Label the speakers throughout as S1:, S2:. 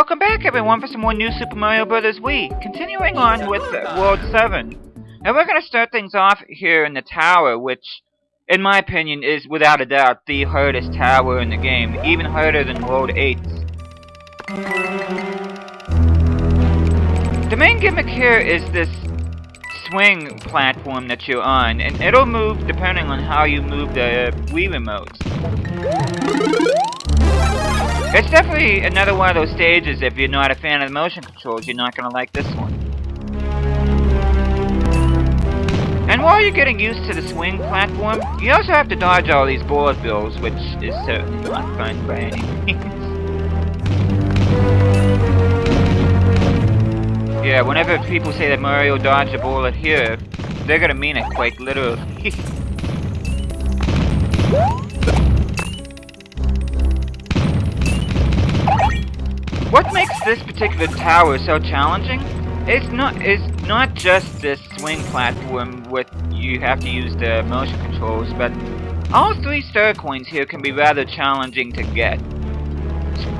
S1: welcome back everyone for some more new Super Mario Bros. Wii. Continuing on with World 7. And we're going to start things off here in the tower, which, in my opinion, is without a doubt the hardest tower in the game. Even harder than World 8's. The main gimmick here is this swing platform that you're on, and it'll move depending on how you move the Wii remote. It's definitely another one of those stages. If you're not a fan of the motion controls, you're not going to like this one. And while you're getting used to the swing platform, you also have to dodge all these bullet bills, which is certainly not fun by any means. Yeah, whenever people say that Mario dodged a bullet here, they're going to mean it quite literally. What makes this particular tower so challenging is not just this swing platform with you have to use the motion controls, but all 3 star coins here can be rather challenging to get.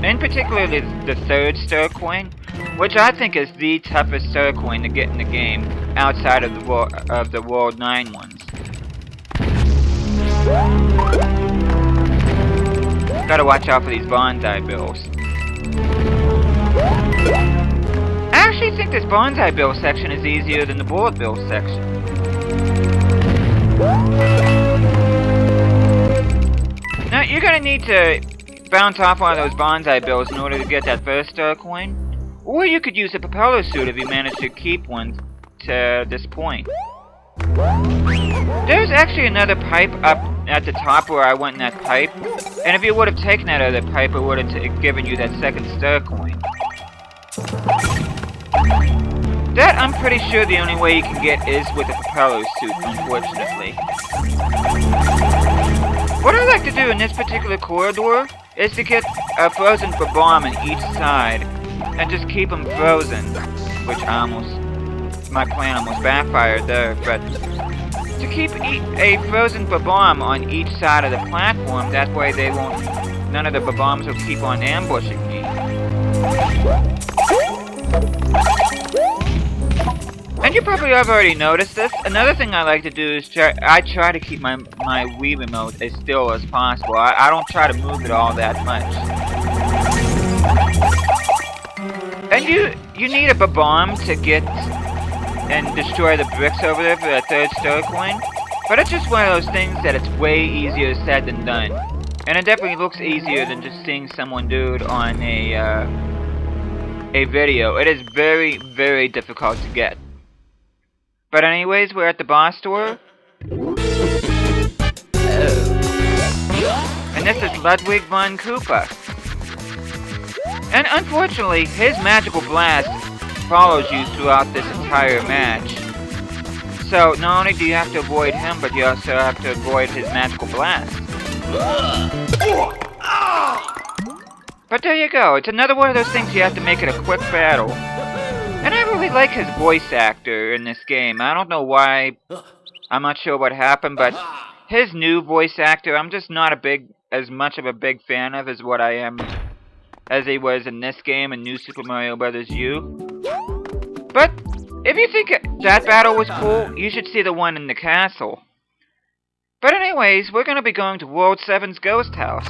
S1: In particular, the 3rd star coin, which I think is the toughest star coin to get in the game outside of the World 9 ones. Gotta watch out for these bonsai bills. I actually think this bonsai bill section is easier than the bullet bill section. Now, you're gonna need to bounce off one of those bonsai bills in order to get that 1st star coin. Or you could use a propeller suit if you manage to keep one to this point. There's actually another pipe up at the top where I went in that pipe. And if you would have taken that other pipe, it would have given you that 2nd star coin. That, I'm pretty sure the only way you can get is with a propeller suit, unfortunately. What I like to do in this particular corridor is to get a frozen bomb on each side and just keep them frozen, which my plan almost backfired there, but to keep a frozen bomb on each side of the platform, that way none of the bombs will keep on ambushing me. And you probably have already noticed this. Another thing I like to do is I try to keep my Wii remote as still as possible. I don't try to move it all that much. And you need a bomb to get and destroy the bricks over there for that 3rd star coin. But it's just one of those things that it's way easier said than done. And it definitely looks easier than just seeing someone do it on a video. It is very, very difficult to get. But anyways, we're at the boss door. And this is Ludwig von Koopa. And unfortunately, his magical blast follows you throughout this entire match. So, not only do you have to avoid him, but you also have to avoid his magical blast. But there you go, it's another one of those things you have to make it a quick battle. And I really like his voice actor in this game. I don't know why, I'm not sure what happened, but his new voice actor, I'm just not as much of a big fan of as what I am, as he was in this game in New Super Mario Bros. U. But if you think that battle was cool, you should see the one in the castle. But anyways, we're gonna be going to World 7's Ghost House.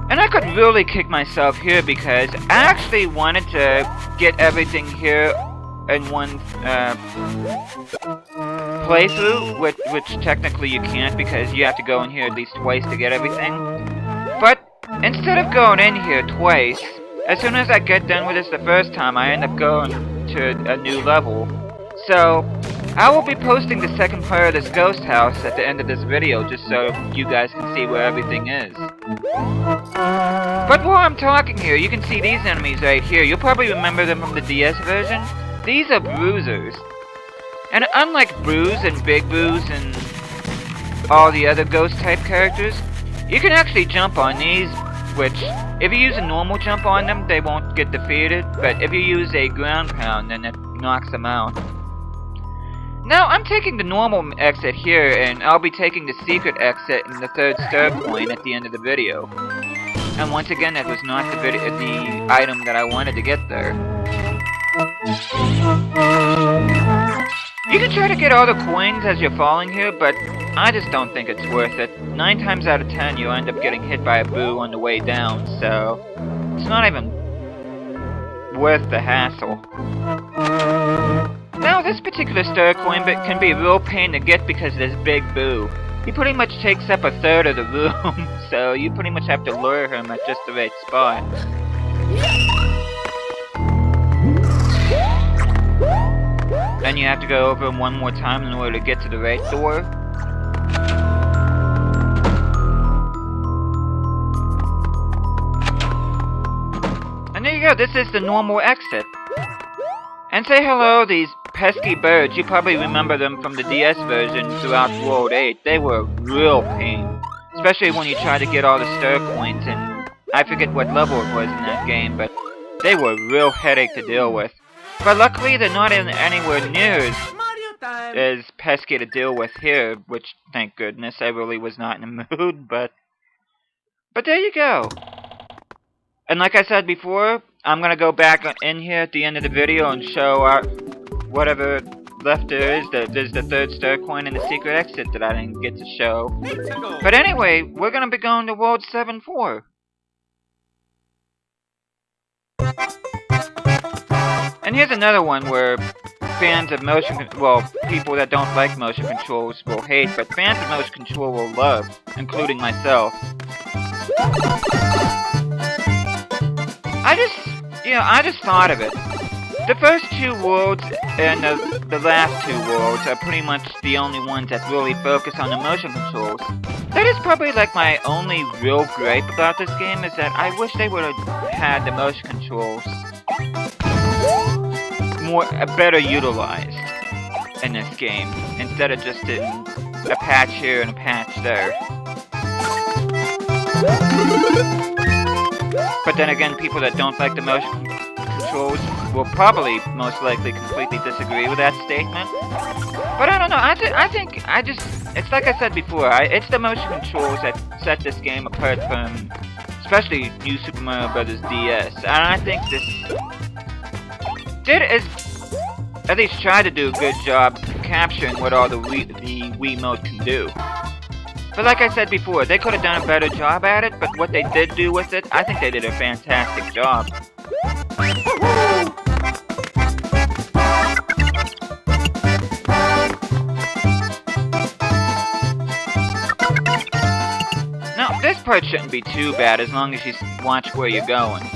S1: And I could really kick myself here because I actually wanted to get everything here in one playthrough, which technically you can't because you have to go in here at least twice to get everything. But instead of going in here twice, as soon as I get done with this the first time, I end up going to a new level. So, I will be posting the second part of this ghost house at the end of this video, just so you guys can see where everything is. But while I'm talking here, you can see these enemies right here. You'll probably remember them from the DS version. These are bruisers. And unlike Bruise and Big Bruise and all the other ghost-type characters, you can actually jump on these, which, if you use a normal jump on them, they won't get defeated, but if you use a ground pound, then it knocks them out. Now, I'm taking the normal exit here, and I'll be taking the secret exit in the 3rd star coin at the end of the video. And once again, that was not the item that I wanted to get there. You can try to get all the coins as you're falling here, but I just don't think it's worth it. 9 times out of 10, you end up getting hit by a boo on the way down, so it's not even worth the hassle. Now, this particular star coin can be a real pain to get because of this big boo. He pretty much takes up a third of the room, so you pretty much have to lure him at just the right spot. Then you have to go over him one more time in order to get to the right door. And there you go, this is the normal exit. And say hello, these pesky birds. You probably remember them from the DS version throughout World 8. They were a real pain. Especially when you try to get all the star coins, and I forget what level it was in that game, but they were a real headache to deal with. But luckily they're not anywhere near as pesky to deal with here, which, thank goodness, I really was not in the mood, but there you go. And like I said before, I'm gonna go back in here at the end of the video and show whatever left there is. There's the 3rd star coin and the secret exit that I didn't get to show. But anyway, we're gonna be going to World 7-4. And here's another one where fans of people that don't like motion controls will hate, but fans of motion control will love, including myself. I just thought of it. The first 2 worlds and the last 2 worlds are pretty much the only ones that really focus on the motion controls. That is probably like my only real gripe about this game, is that I wish they would have had the motion controls better utilized in this game, instead of just in a patch here and a patch there. But then again, people that don't like the motion controls will probably most likely completely disagree with that statement. But I don't know, it's like I said before, it's the motion controls that set this game apart from, especially New Super Mario Bros. DS. And I think this did at least try to do a good job capturing what all the Wiimote can do. But like I said before, they could have done a better job at it, but what they did do with it, I think they did a fantastic job. Now, this part shouldn't be too bad as long as you watch where you're going.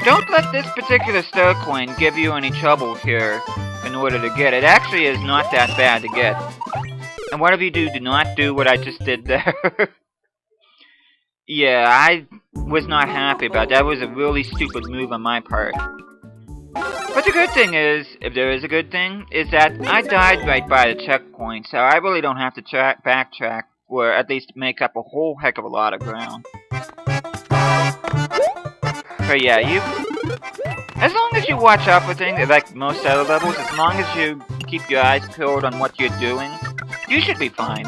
S1: Don't let this particular star coin give you any trouble here in order to get it. It actually is not that bad to get. And whatever you do not do what I just did there. Yeah, I was not happy about that. That was a really stupid move on my part. But the good thing is, if there is a good thing, is that I died right by the checkpoint, so I really don't have to backtrack, or at least make up a whole heck of a lot of ground. But yeah, as long as you watch out for things, like most other levels, as long as you keep your eyes peeled on what you're doing, you should be fine.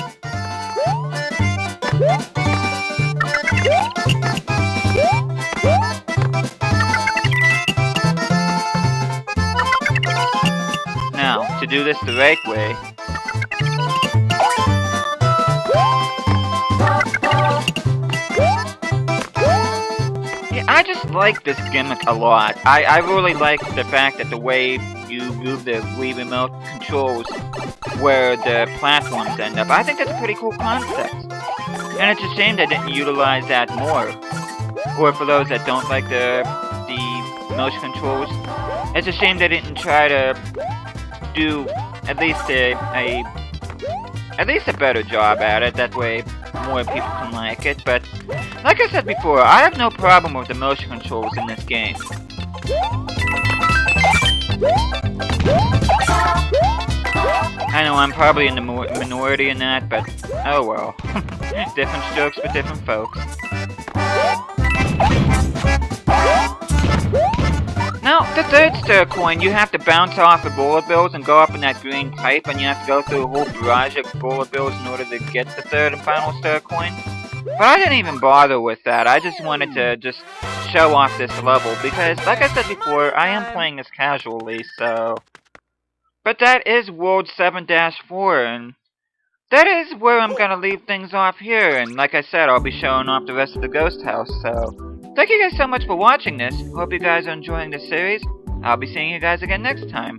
S1: Now, to do this the right way, I just like this gimmick a lot. I really like the fact that the way you move the Wii Remote controls where the platforms end up. I think that's a pretty cool concept. And it's a shame they didn't utilize that more. Or for those that don't like the motion controls, it's a shame they didn't try to do at least a better job at it. That way more people can like it. But like I said before, I have no problem with the motion controls in this game. I know I'm probably in the minority in that, but oh well. Different strokes for different folks. Now, the third star coin, you have to bounce off the bullet bills and go up in that green pipe, and you have to go through a whole barrage of bullet bills in order to get the third and final star coin. But I didn't even bother with that. I just wanted to just show off this level, because, like I said before, I am playing this casually, so... But that is World 7-4, and that is where I'm gonna leave things off here, and like I said, I'll be showing off the rest of the ghost house, so... Thank you guys so much for watching this. Hope you guys are enjoying this series. I'll be seeing you guys again next time.